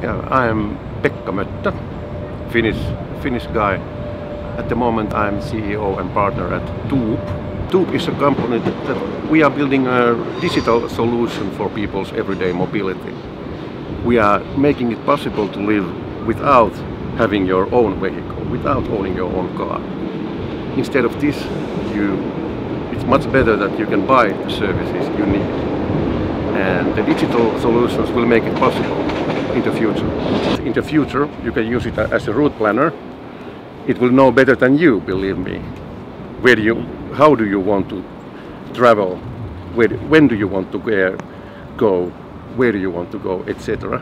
Yeah, I am Pekka Möttö, Finnish guy. At the moment I'm CEO and partner at Toop. Toop is a company that we are building a digital solution for people's everyday mobility. We are making it possible to live without having your own vehicle, without owning your own car. Instead of this, it's much better that you can buy the services you need. And the digital solutions will make it possible in the future. In the future, you can use it as a route planner. It will know better than you, believe me. How do you want to travel? When do you want to go? Where do you want to go, etc.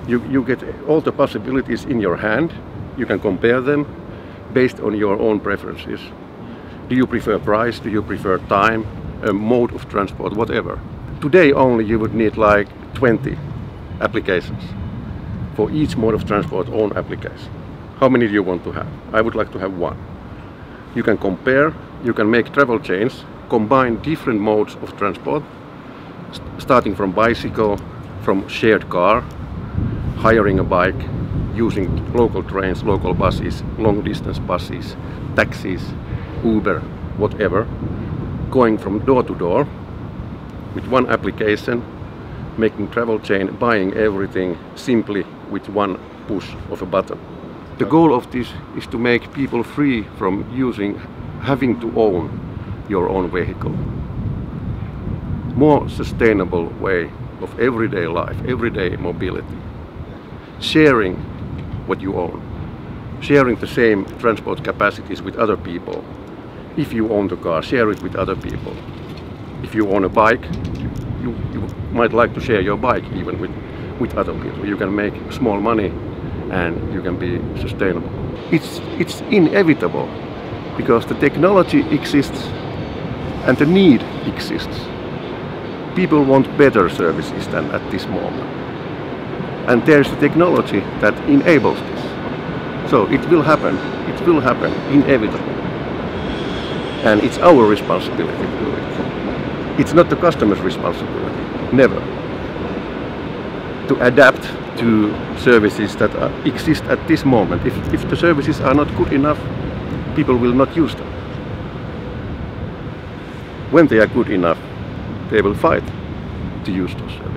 You get all the possibilities in your hand. You can compare them based on your own preferences. Do you prefer price? Do you prefer time? A mode of transport? Whatever. Today only you would need like 20 applications. For each mode of transport, own application. How many do you want to have? I would like to have one. You can compare, you can make travel chains, combine different modes of transport, starting from bicycle, from shared car, hiring a bike, using local trains, local buses, long distance buses, taxis, Uber, whatever, going from door to door with one application, making travel chain, buying everything simply with one push of a button. The goal of this is to make people free from having to own your own vehicle. More sustainable way of everyday life, everyday mobility. Sharing what you own. Sharing the same transport capacities with other people. If you own the car, share it with other people. If you own a bike, you might like to share your bike even with other people. You can make small money and you can be sustainable. It's inevitable because the technology exists and the need exists. People want better services than at this moment. And there's the technology that enables this. So it will happen inevitably. And it's our responsibility to do it. It's not the customer's responsibility, never. To adapt to services that exist at this moment. If the services are not good enough, people will not use them. When they are good enough, they will fight to use those services.